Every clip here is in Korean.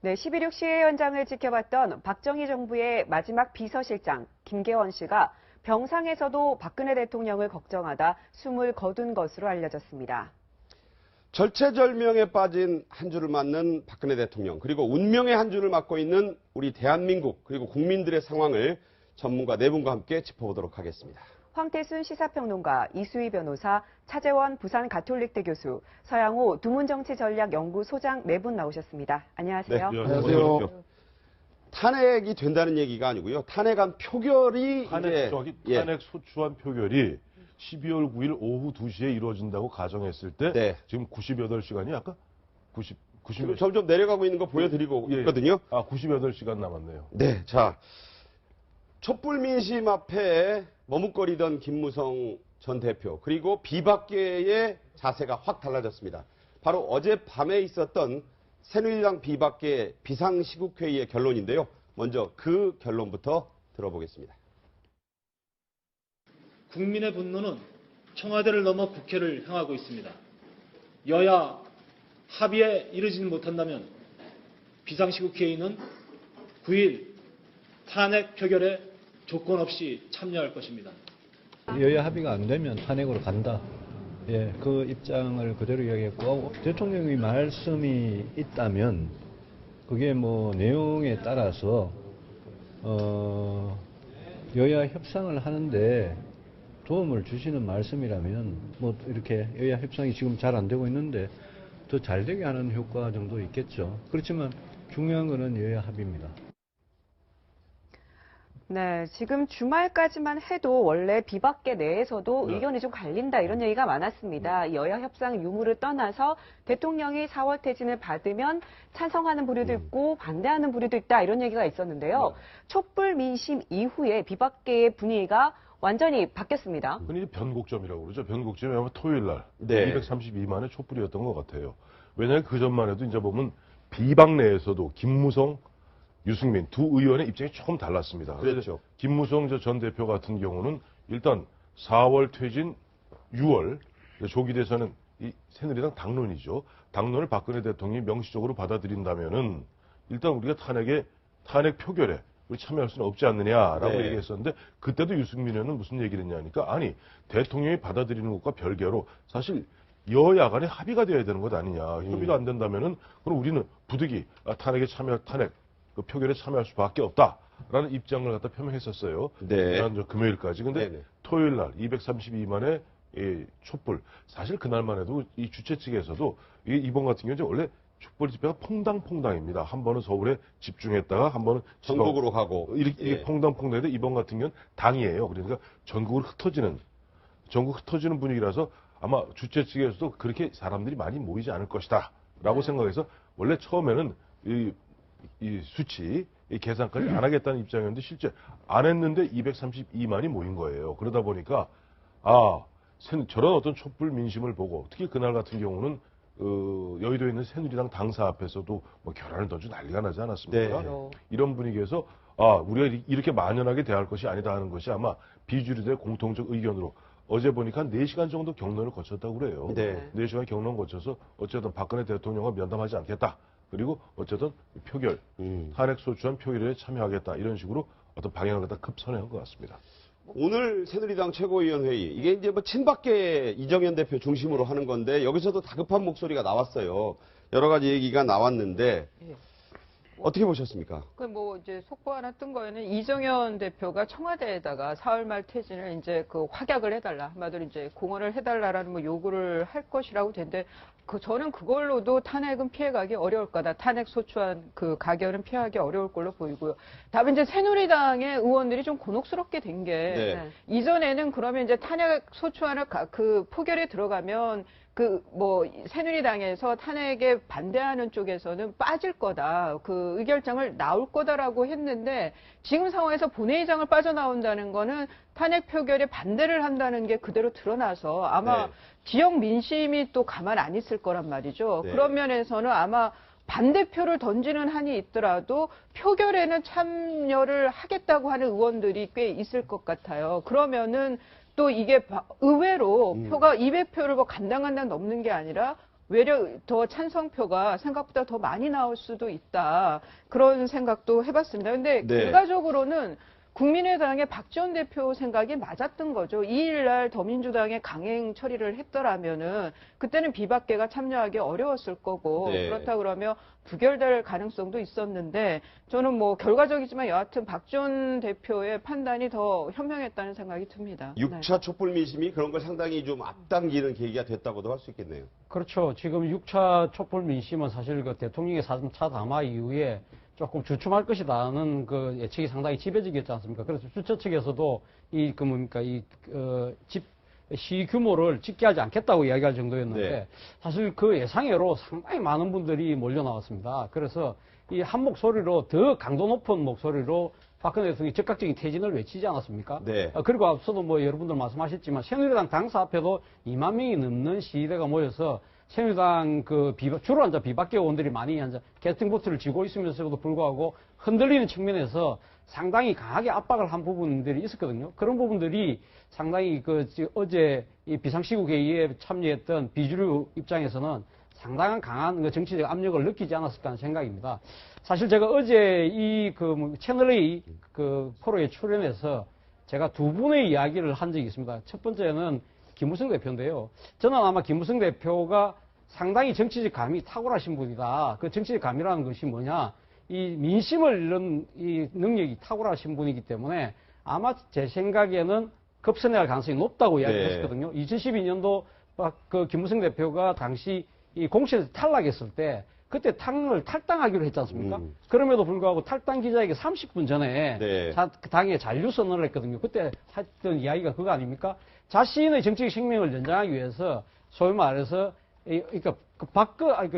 네, 11.6 시위 현장을 지켜봤던 박정희 정부의 마지막 비서실장 김계원 씨가 병상에서도 박근혜 대통령을 걱정하다 숨을 거둔 것으로 알려졌습니다. 절체절명에 빠진 한 주를 맞는 박근혜 대통령, 그리고 운명의 한 주를 맞고 있는 우리 대한민국, 그리고 국민들의 상황을 전문가 네 분과 함께 짚어보도록 하겠습니다. 황태순 시사평론가, 이수희 변호사, 차재원 부산가톨릭대 교수, 서양호 두문정치전략연구소장 네 분 나오셨습니다. 안녕하세요. 네, 안녕하세요. 탄핵이 된다는 얘기가 아니고요. 탄핵안 표결이 탄핵 소추안 표결이 12월 9일 오후 2시에 이루어진다고 가정했을 때 네. 지금 98시간이 아까 90 지금 점점 내려가고 있는 거 보여드리고 있거든요. 98시간 남았네요. 네, 자, 촛불 민심 앞에 머뭇거리던 김무성 전 대표, 그리고 비박계의 자세가 확 달라졌습니다. 바로 어젯밤에 있었던 새누리당 비박계 비상시국회의의 결론인데요. 먼저 그 결론부터 들어보겠습니다. 국민의 분노는 청와대를 넘어 국회를 향하고 있습니다. 여야 합의에 이르지 못한다면 비상시국회의는 9일 탄핵 표결에 조건 없이 참여할 것입니다. 여야 합의가 안 되면 탄핵으로 간다. 예, 그 입장을 그대로 이야기했고, 대통령의 말씀이 있다면 그게 뭐 내용에 따라서 여야 협상을 하는데 도움을 주시는 말씀이라면 뭐 이렇게 여야 협상이 지금 잘 안 되고 있는데 더 잘 되게 하는 효과 정도 있겠죠. 그렇지만 중요한 거는 여야 합의입니다. 네, 지금 주말까지만 해도 원래 비박계 내에서도 네. 의견이 좀 갈린다 이런 얘기가 많았습니다. 여야 협상 유무를 떠나서 대통령이 4월 퇴진을 받으면 찬성하는 부류도 있고 반대하는 부류도 있다 이런 얘기가 있었는데요. 촛불 민심 이후에 비박계의 분위기가 완전히 바뀌었습니다. 그건 이제 변곡점이라고 그러죠. 변곡점이 아마 토요일 날 232만의 촛불이었던 것 같아요. 왜냐하면 그 전만 해도 이제 보면 비박 내에서도 김무성, 유승민 두 의원의 입장이 조금 달랐습니다. 그렇죠. 김무성 전 대표 같은 경우는 일단 4월 퇴진 6월 조기 대선은 이 새누리당 당론이죠. 당론을 박근혜 대통령이 명시적으로 받아들인다면은 일단 우리가 탄핵 표결에 우리 참여할 수는 없지 않느냐라고 얘기했었는데 그때도 유승민 의원은 무슨 얘기를 했냐니까 아니 대통령이 받아들이는 것과 별개로 사실 여야 간에 합의가 돼야 되는 것 아니냐. 협의가 안 된다면은 그럼 우리는 부득이 탄핵 그 표결에 참여할 수밖에 없다라는 입장을 갖다 표명했었어요. 지난 금요일까지. 근데 토요일 날 232만의 촛불. 사실 그날만 해도 이 주최 측에서도 이번 같은 경우는 원래 촛불 집회가 퐁당퐁당입니다. 한 번은 서울에 집중했다가 한 번은 전국으로 가고 이렇게 퐁당퐁당인데 이번 같은 경우는 당이에요. 그러니까 전국 흩어지는 분위기라서 아마 주최 측에서도 그렇게 사람들이 많이 모이지 않을 것이다라고 생각해서 원래 처음에는 이 수치, 이 계산까지 안 하겠다는 입장이었는데 실제 안 했는데 232만이 모인 거예요. 그러다 보니까 저런 어떤 촛불 민심을 보고 특히 그날 같은 경우는 여의도에 있는 새누리당 당사 앞에서도 뭐 결란을 던지고 난리가 나지 않았습니까? 이런 분위기에서 우리가 이렇게 만연하게 대할 것이 아니다 하는 것이 아마 비주류들의 공통적 의견으로 어제 보니까 한 4시간 정도 경론을 거쳤다고 그래요. 4시간 경론 거쳐서 어쨌든 박근혜 대통령과 면담하지 않겠다. 그리고 어쨌든 표결, 탄핵 소추안 표결에 참여하겠다. 이런 식으로 어떤 방향을 갖다 급선회한 것 같습니다. 오늘 새누리당 최고위원 회의, 이게 이제 뭐 친박계 이정현 대표 중심으로 하는 건데 여기서도 다급한 목소리가 나왔어요. 여러 가지 얘기가 나왔는데 어떻게 보셨습니까? 뭐 이제 속보 하나 뜬 거에는 이정현 대표가 청와대에다가 4월 말 퇴진을 이제 그 확약을 해달라, 한마디로 이제 공언을 해달라라는 뭐 요구를 할 것이라고 되는데 저는 그걸로도 탄핵은 피해가기 어려울 거다. 탄핵 소추안 그 가결은 피하기 어려울 걸로 보이고요. 다만 이제 새누리당의 의원들이 좀 곤혹스럽게 된 게 이전에는 그러면 이제 탄핵 소추안을 그 포결에 들어가면 새누리당에서 탄핵에 반대하는 쪽에서는 빠질 거다. 그 의결장을 나올 거다라고 했는데 지금 상황에서 본회의장을 빠져나온다는 거는 탄핵 표결에 반대를 한다는 게 그대로 드러나서 아마 지역 민심이 또 가만 안 있을 거란 말이죠. 그런 면에서는 아마 반대표를 던지는 한이 있더라도 표결에는 참여를 하겠다고 하는 의원들이 꽤 있을 것 같아요. 그러면은 또 이게 의외로 표가 200표를 뭐 간당간당 넘는 게 아니라 외려 더 찬성표가 생각보다 더 많이 나올 수도 있다. 그런 생각도 해봤습니다. 근데 네. 결과적으로는 국민의당의 박지원 대표 생각이 맞았던 거죠. 2일 날 더민주당의 강행 처리를 했더라면은 그때는 비박계가 참여하기 어려웠을 거고 네. 그렇다 그러면 부결될 가능성도 있었는데 저는 뭐 결과적이지만 여하튼 박지원 대표의 판단이 더 현명했다는 생각이 듭니다. 6차 촛불 민심이 그런 걸 상당히 좀 앞당기는 계기가 됐다고도 할 수 있겠네요. 그렇죠. 지금 6차 촛불 민심은 사실 그 대통령의 3차 담화 이후에 조금 주춤할 것이다는 그 예측이 상당히 지배적이었지 않습니까? 그래서 주최 측에서도 시위 규모를 집계 하지 않겠다고 이야기할 정도였는데 네. 사실 그 예상외로 상당히 많은 분들이 몰려 나왔습니다. 그래서 이 한 목소리로 더 강도 높은 목소리로 박근혜 대통령이 적극적인 퇴진을 외치지 않았습니까? 네. 그리고 앞서도 뭐 여러분들 말씀하셨지만 새누리당 당사 앞에도 2만 명이 넘는 시위대가 모여서 새누리당 주로 앉아 비박계 의원들이 많이 앉아 게스팅보트를 쥐고 있으면서도 불구하고 흔들리는 측면에서 상당히 강하게 압박을 한 부분들이 있었거든요. 그런 부분들이 상당히 어제 이 비상시국회의에 참여했던 비주류 입장에서는 상당한 강한 정치적 압력을 느끼지 않았을까 하는 생각입니다. 사실 제가 어제 채널A 프로에 출연해서 제가 두 분의 이야기를 한 적이 있습니다. 첫 번째는 김무성 대표인데요. 저는 아마 김무성 대표가 상당히 정치적 감이 탁월하신 분이다. 그 정치적 감이라는 것이 뭐냐? 이 민심을 읽는 이 능력이 탁월하신 분이기 때문에 아마 제 생각에는 급선회할 가능성이 높다고 이야기했었거든요. 2012년도 김무성 대표가 당시 이 공천에서 탈락했을 때 그때 당을 탈당하기로 했지 않습니까? 그럼에도 불구하고 탈당 기자에게 30분 전에 네. 당에 잔류 선언을 했거든요. 그때 했던 이야기가 그거 아닙니까? 자신의 정치적 생명을 연장하기 위해서 소위 말해서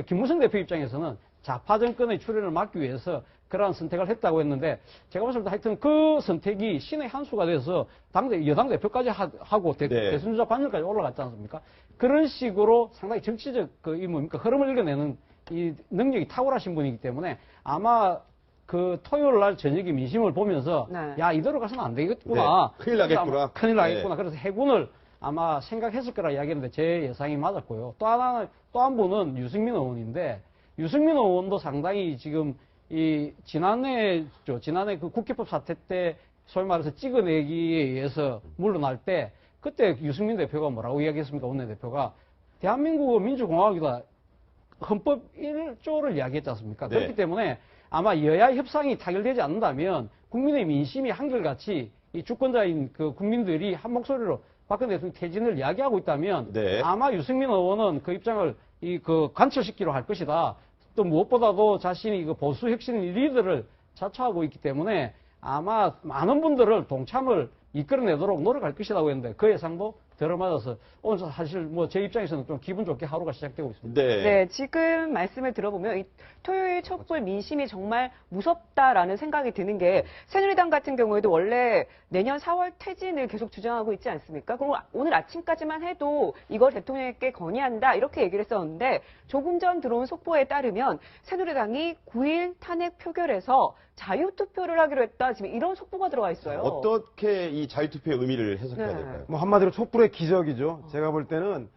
김무성 대표 입장에서는 좌파 정권의 출현을 막기 위해서 그러한 선택을 했다고 했는데 제가 봤을 때 하여튼 그 선택이 신의 한 수가 돼서 여당 대표까지 하고 대선주자 반열까지 올라갔지 않습니까? 그런 식으로 상당히 정치적 흐름을 읽어내는 이 능력이 탁월하신 분이기 때문에 아마 토요일 날 저녁에 민심을 보면서 네. 야 이대로 가서는 안 되겠구나. 네. 큰일 나겠구나. 큰일 나겠구나. 네. 그래서 해군을 아마 생각했을 거라 이야기했는데 제 예상이 맞았고요. 또 한 분은 유승민 의원인데 유승민 의원도 상당히 지금 지난해 그 국회법 사태 때 소위 말해서 찍어내기에 의해서 물러날 때 그때 유승민 대표가 뭐라고 이야기했습니까? 원내대표가 대한민국은 민주공화국이다. 헌법 1조를 이야기했지 않습니까? 네. 그렇기 때문에 아마 여야 협상이 타결되지 않는다면 국민의 민심이 한결같이 이 주권자인 국민들이 한 목소리로 박근혜 대통령 퇴진을 이야기하고 있다면 네. 아마 유승민 의원은 그 입장을 관철시키려 할 것이다. 또 무엇보다도 자신이 보수 혁신 리더를 자처하고 있기 때문에 아마 많은 분들을 동참을 이끌어내도록 노력할 것이라고 했는데 그 예상도 들어맞아서 오늘 사실 제 입장에서는 좀 기분 좋게 하루가 시작되고 있습니다. 네. 네, 지금 말씀을 들어보면 이 토요일 촛불 민심이 정말 무섭다라는 생각이 드는 게 새누리당 같은 경우에도 원래 내년 4월 퇴진을 계속 주장하고 있지 않습니까? 그리고 오늘 아침까지만 해도 이걸 대통령에게 건의한다 이렇게 얘기를 했었는데 조금 전 들어온 속보에 따르면 새누리당이 9일 탄핵 표결에서 자유투표를 하기로 했다. 지금 이런 속보가 들어와 있어요. 어떻게 이 자유투표의 의미를 해석해야 네. 될까요? 뭐 한마디로 촛불의 기적이죠. 제가 볼 때는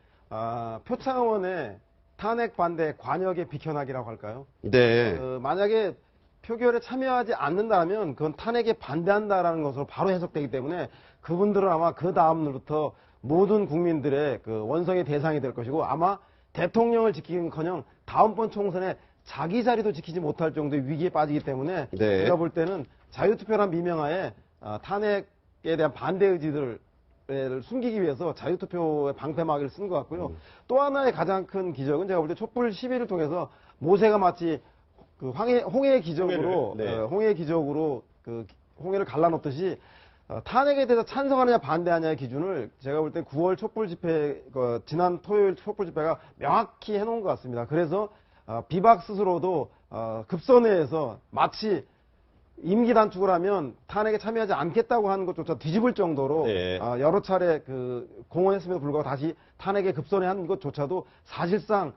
표창원의 탄핵 반대 관역의 비켜나기라고 할까요? 네. 만약에 표결에 참여하지 않는다면 그건 탄핵에 반대한다라는 것으로 바로 해석되기 때문에 그분들은 아마 그 다음부터 모든 국민들의 원성의 대상이 될 것이고 아마 대통령을 지키긴커녕 다음번 총선에 자기 자리도 지키지 못할 정도의 위기에 빠지기 때문에 네. 제가 볼 때는 자유투표란 미명하에 탄핵에 대한 반대 의지들을 숨기기 위해서 자유투표의 방패막이를 쓴 것 같고요. 또 하나의 가장 큰 기적은 제가 볼 때 촛불 시위를 통해서 모세가 마치 홍해의 기적으로 네. 홍해의 기적으로 홍해를 갈라놓듯이 탄핵에 대해서 찬성하느냐 반대하냐의 기준을 제가 볼 때 9월 촛불 집회 지난 토요일 촛불 집회가 명확히 해놓은 것 같습니다. 그래서 비박 스스로도 급선회에서 마치 임기 단축을 하면 탄핵에 참여하지 않겠다고 하는 것조차 뒤집을 정도로 네. 여러 차례 공언했음에도 불구하고 다시 탄핵에 급선회한 것조차도 사실상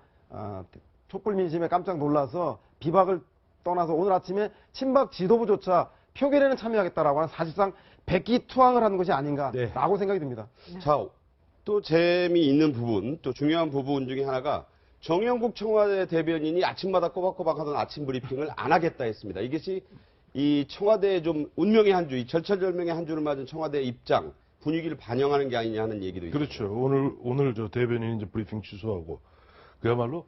촛불 민심에 깜짝 놀라서 비박을 떠나서 오늘 아침에 친박 지도부조차 표결에는 참여하겠다라고 하는 사실상 백기투항을 하는 것이 아닌가라고 생각이 듭니다. 자, 또 재미있는 부분, 또 중요한 부분 중에 하나가 정영국 청와대 대변인이 아침마다 꼬박꼬박 하던 아침 브리핑을 안 하겠다 했습니다. 이것이 이 청와대의 좀 운명의 한 주, 이 절철절명의 한 주를 맞은 청와대의 입장, 분위기를 반영하는 게 아니냐 하는 얘기도 있고. 그렇죠. 오늘 저 대변인 이제 브리핑 취소하고 그야말로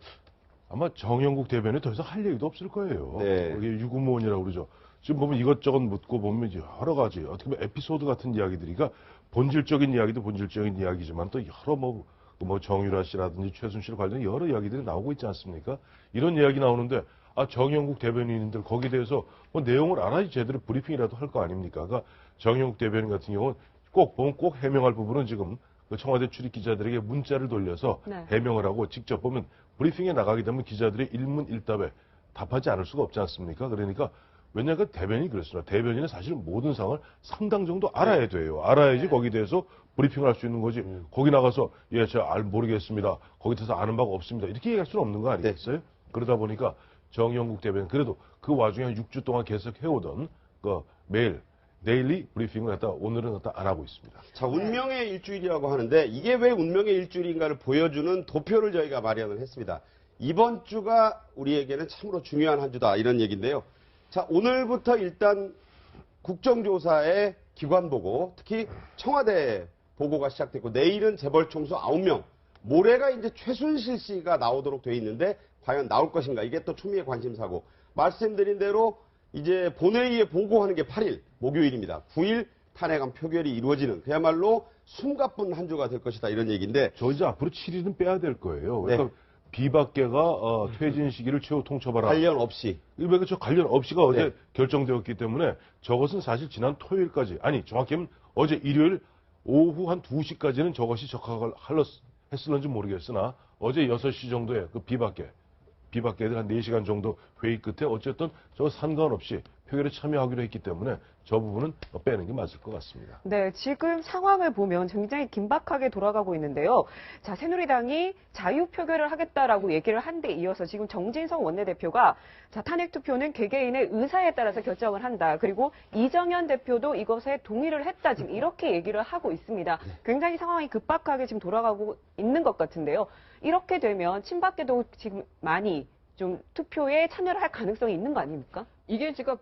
아마 정영국 대변인이 더 이상 할 얘기도 없을 거예요. 네. 이게 유구무원이라고 그러죠. 지금 보면 이것저것 묻고 보면 여러 가지 어떻게 보면 에피소드 같은 이야기들이가 본질적인 이야기도 본질적인 이야기지만 또 여러 뭐 정유라 씨라든지 최순실 관련 여러 이야기들이 나오고 있지 않습니까? 이런 이야기 나오는데 정영국 대변인들 거기에 대해서 뭐 내용을 알아야지 제대로 브리핑이라도 할 거 아닙니까? 그러니까 정영국 대변인 같은 경우는 꼭 보면 꼭 해명할 부분은 지금 그 청와대 출입 기자들에게 문자를 돌려서 네. 해명을 하고 직접 보면 브리핑에 나가게 되면 기자들의 일문일답에 답하지 않을 수가 없지 않습니까? 그러니까 왜냐하면 대변인이 그랬습니다. 대변인은 사실 모든 상황을 상당 정도 알아야 돼요. 알아야지 거기에 대해서 브리핑을 할 수 있는 거지. 거기 나가서 제가 모르겠습니다. 거기 대해서 아는 바가 없습니다. 이렇게 얘기할 수는 없는 거 아니겠어요? 그러다 보니까 정영국 대변인 그래도 그 와중에 한 6주 동안 계속 해오던 그 매일 데일리 브리핑을 오늘은 안 하고 있습니다. 자, 운명의 일주일이라고 하는데 이게 왜 운명의 일주일인가를 보여주는 도표를 저희가 마련을 했습니다. 이번 주가 우리에게는 참으로 중요한 한 주다 이런 얘기인데요. 자, 오늘부터 일단 국정조사의 기관 보고, 특히 청와대 보고가 시작됐고 내일은 재벌총수 9명, 모레가 이제 최순실 씨가 나오도록 돼 있는데 과연 나올 것인가, 이게 또 초미의 관심사고, 말씀드린 대로 이제 본회의에 보고하는 게 8일 목요일입니다. 9일 탄핵안 표결이 이루어지는 그야말로 숨가쁜 한 주가 될 것이다 이런 얘기인데, 저 이제 앞으로 7일은 빼야 될 거예요. 네. 그러니까 비박계가 퇴진 시기를 최후 통첩하라. 관련 없이. 왜 그렇죠? 관련 없이가 어제 네. 결정되었기 때문에 저것은 사실 지난 토요일까지, 아니 정확히 하면 어제 일요일 오후 한 2시까지는 저것이 적합을 했을런지 모르겠으나 어제 6시 정도에 그 비박계들 한 4시간 정도 회의 끝에 어쨌든 저 상관없이 표결에 참여하기로 했기 때문에 저 부분은 빼는 게 맞을 것 같습니다. 네, 지금 상황을 보면 굉장히 긴박하게 돌아가고 있는데요. 자, 새누리당이 자유표결을 하겠다라고 얘기를 한 데 이어서 지금 정진석 원내대표가 자, 탄핵 투표는 개개인의 의사에 따라서 결정을 한다. 그리고 이정현 대표도 이것에 동의를 했다. 지금 이렇게 얘기를 하고 있습니다. 굉장히 상황이 급박하게 지금 돌아가고 있는 것 같은데요. 이렇게 되면 친박계도 지금 많이 좀 투표에 참여를 할 가능성이 있는 거 아닙니까? 이게 지금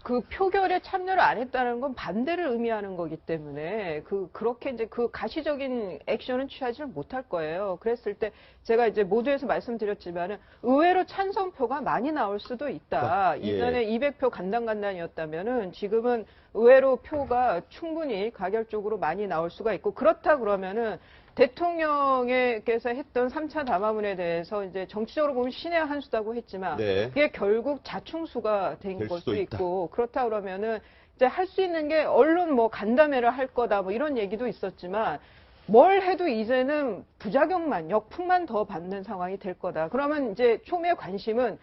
그 표결에 참여를 안 했다는 건 반대를 의미하는 거기 때문에 그렇게 이제 그 가시적인 액션은 취하지를 못할 거예요. 그랬을 때 제가 이제 모두에서 말씀드렸지만은 의외로 찬성표가 많이 나올 수도 있다. 예. 이전에 200표 간당간당이었다면은 지금은 의외로 표가 충분히 가결적으로 많이 나올 수가 있고, 그렇다 그러면은 대통령께서 했던 3차 담화문에 대해서 이제 정치적으로 보면 신의 한 수다고 했지만 네. 그게 결국 자충수가 된 될 걸 수도 수 있다. 있고, 그렇다 그러면은 이제 할 수 있는 게 언론 뭐 간담회를 할 거다 뭐 이런 얘기도 있었지만 뭘 해도 이제는 부작용만, 역풍만 더 받는 상황이 될 거다. 그러면 이제 초미의 관심은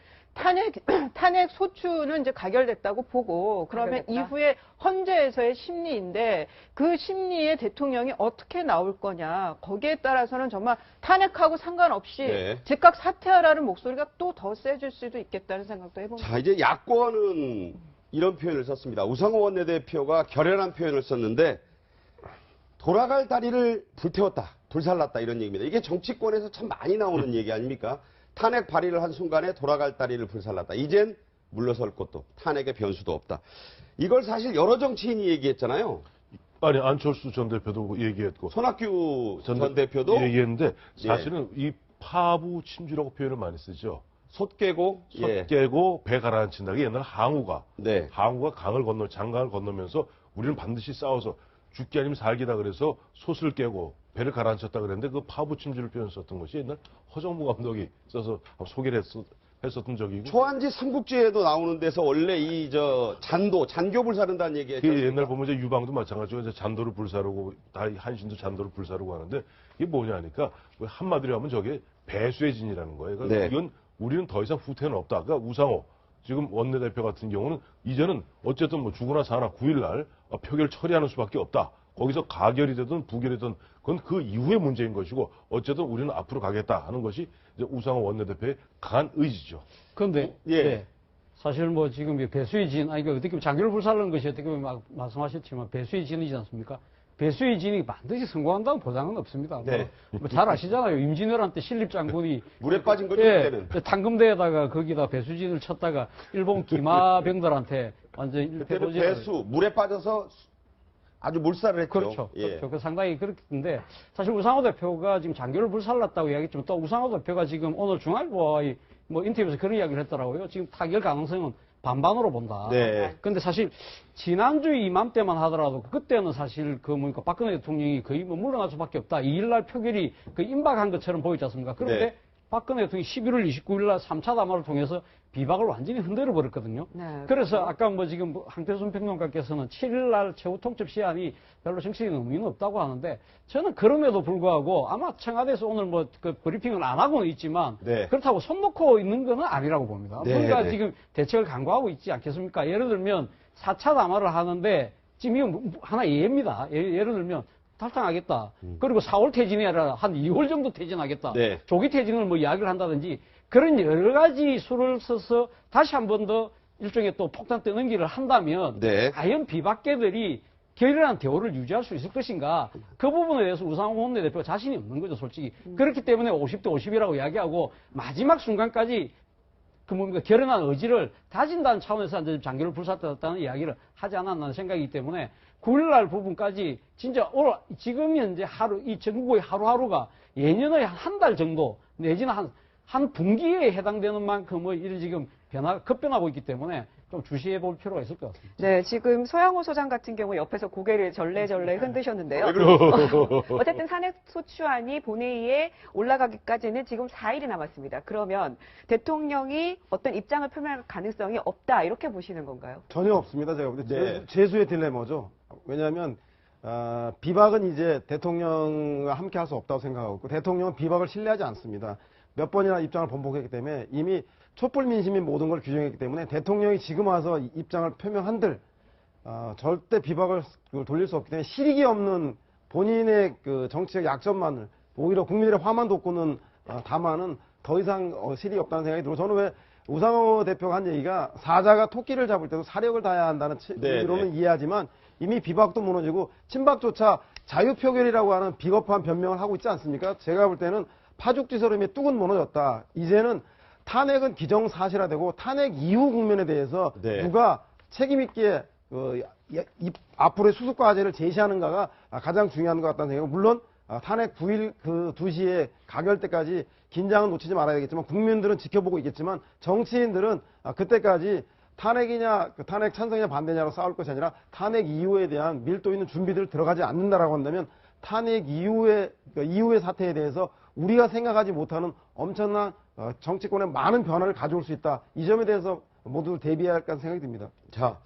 탄핵 소추는 이제 가결됐다고 보고, 그러면 가결됐다. 이후에 헌재에서의 심리인데 그 심리에 대통령이 어떻게 나올 거냐, 거기에 따라서는 정말 탄핵하고 상관없이 네. 즉각 사퇴하라는 목소리가 또 더 세질 수도 있겠다는 생각도 해봅니다. 자, 이제 야권은 이런 표현을 썼습니다. 우상호 원내대표가 결연한 표현을 썼는데 돌아갈 다리를 불태웠다, 불살랐다 이런 얘기입니다. 이게 정치권에서 참 많이 나오는 얘기 아닙니까? 탄핵 발의를 한 순간에 돌아갈 다리를 불살랐다. 이젠 물러설 것도, 탄핵의 변수도 없다. 이걸 사실 여러 정치인이 얘기했잖아요. 아니 안철수 전 대표도 얘기했고 손학규 전 대표도 얘기했는데 사실은 이 파부 침주라고 표현을 많이 쓰죠. 솥 깨고, 솥 깨고 배 가라앉힌다. 이게 옛날 항우가 네. 장강을 건너면서 우리는 반드시 싸워서 죽기 아니면 살기다 그래서 솥을 깨고 배를 가라앉혔다 그랬는데 그 파부 침주를 표현 썼던 것이 옛날 허정무 감독이 써서 소개를 했었던 적이고. 초안지 삼국지에도 나오는 데서 원래 잔교 불사른다는 얘기 했죠. 그 옛날 보면 이제 유방도 마찬가지로 이제 잔도를 불사르고 다 한신도 잔도를 불사르고 하는데 이게 뭐냐 하니까 한마디로 하면 저게 배수의 진이라는 거예요. 그러니까 네. 이건 우리는 더 이상 후퇴는 없다. 그러니까 우상호 지금 원내대표 같은 경우는 이제는 어쨌든 뭐 죽으나 사나 9일날 표결 처리하는 수밖에 없다. 거기서 가결이 되든 부결이든 그건 그 이후의 문제인 것이고 어쨌든 우리는 앞으로 가겠다 하는 것이 이제 우상호 원내대표의 강한 의지죠. 그런데 예. 네. 사실 뭐 지금 배수의 진, 아니 어떻게 보면 장교를 불살르는 것이 어떻게 보면 말씀하셨지만 배수의 진이지 않습니까? 배수의 진이 반드시 성공한다는 보장은 없습니다. 네. 뭐 잘 아시잖아요. 임진왜란 때 신립 장군이 물에 빠진 거죠, 예, 그때는. 탕금대에다가 거기다 배수진을 쳤다가 일본 기마병들한테 완전 그때는 배수, 물에 빠져서 아주 물살을 했죠. 그렇죠. 예. 그렇죠. 그 상당히 그렇던데 사실 우상호 대표가 지금 장교를 불살랐다고 이야기했지만 또 우상호 대표가 지금 오늘 중앙일보와의 뭐 인터뷰에서 그런 이야기를 했더라고요. 지금 타결 가능성은 반반으로 본다. 네. 근데 사실 지난주 이맘때만 하더라도 그때는 사실 그 뭐니까 박근혜 대통령이 거의 뭐 물러날 수밖에 없다. 2일날 표결이 그 임박한 것처럼 보이지 않습니까? 그런데 네. 박근혜 대통령이 11월 29일날 3차 담화를 통해서 비박을 완전히 흔들어 버렸거든요. 네, 그래서 아까 뭐 지금 황태순 평론가께서는 7일날 최후 통첩 시한이 별로 정치적인 의미는 없다고 하는데 저는 그럼에도 불구하고 아마 청와대에서 오늘 뭐 그 브리핑을 안 하고는 있지만 네. 그렇다고 손 놓고 있는 건 아니라고 봅니다. 네, 우리가 네. 지금 대책을 강구하고 있지 않겠습니까? 예를 들면 4차 담화를 하는데 지금 이건 하나 예입니다. 예를 들면 탈당하겠다. 그리고 4월 퇴진이 아니라 한 2월 정도 퇴진하겠다. 네. 조기 퇴진을 뭐 이야기를 한다든지 그런 여러 가지 수를 써서 다시 한 번 더 일종의 또 폭탄 뜨는 길을 한다면 네. 과연 비박계들이 결연한 대우를 유지할 수 있을 것인가 그 부분에 대해서 우상호 원내대표가 자신이 없는 거죠 솔직히. 그렇기 때문에 50대 50이라고 이야기하고 마지막 순간까지 그 뭡니까 결연한 의지를 다진다는 차원에서 이제 장교를 불살랐다는 이야기를 하지 않았나 생각이기 때문에 9일날 부분까지 진짜 오늘 지금 현재 하루 이 전국의 하루하루가 예년의 한 달 정도 내지는 한 분기에 해당되는 만큼의 일이 지금 급변하고 있기 때문에 좀 주시해 볼 필요가 있을 것 같습니다. 네, 지금 소양호 소장 같은 경우 옆에서 고개를 절레절레 흔드셨는데요. 어쨌든 탄핵소추안이 본회의에 올라가기까지는 지금 4일이 남았습니다. 그러면 대통령이 어떤 입장을 표명할 가능성이 없다 이렇게 보시는 건가요? 전혀 없습니다. 제가 볼 때 네. 재수의 딜레마죠. 왜냐하면 비박은 이제 대통령과 함께 할 수 없다고 생각하고 있고 대통령은 비박을 신뢰하지 않습니다. 몇 번이나 입장을 번복했기 때문에 이미 촛불 민심이 모든 걸 규정했기 때문에 대통령이 지금 와서 입장을 표명한들 절대 비박을 돌릴 수 없기 때문에 실익이 없는 본인의 그 정치적 약점만을 오히려 국민들의 화만 돋구는 담화는 더 이상 실익이 없다는 생각이 들고 저는 왜 우상호 대표가 한 얘기가 사자가 토끼를 잡을 때도 사력을 다해야 한다는 네, 의미로는 네. 이해하지만 이미 비박도 무너지고 친박조차 자유표결이라고 하는 비겁한 변명을 하고 있지 않습니까? 제가 볼 때는 파죽지서름이 뚝은 무너졌다. 이제는 탄핵은 기정사실화되고 탄핵 이후 국면에 대해서 네. 누가 책임있게 앞으로의 수습과제를 제시하는가가 가장 중요한 것 같다는 생각이고 물론 탄핵 9일 그 2시에 가결 때까지 긴장은 놓치지 말아야겠지만 국민들은 지켜보고 있겠지만 정치인들은 그때까지 탄핵이냐 탄핵 찬성이냐 반대냐로 싸울 것이 아니라 탄핵 이후에 대한 밀도 있는 준비들 들어가지 않는다라고 한다면 탄핵 이후의 사태에 대해서 우리가 생각하지 못하는 엄청난 정치권의 많은 변화를 가져올 수 있다. 이 점에 대해서 모두 대비해야 할 생각이 듭니다. 자.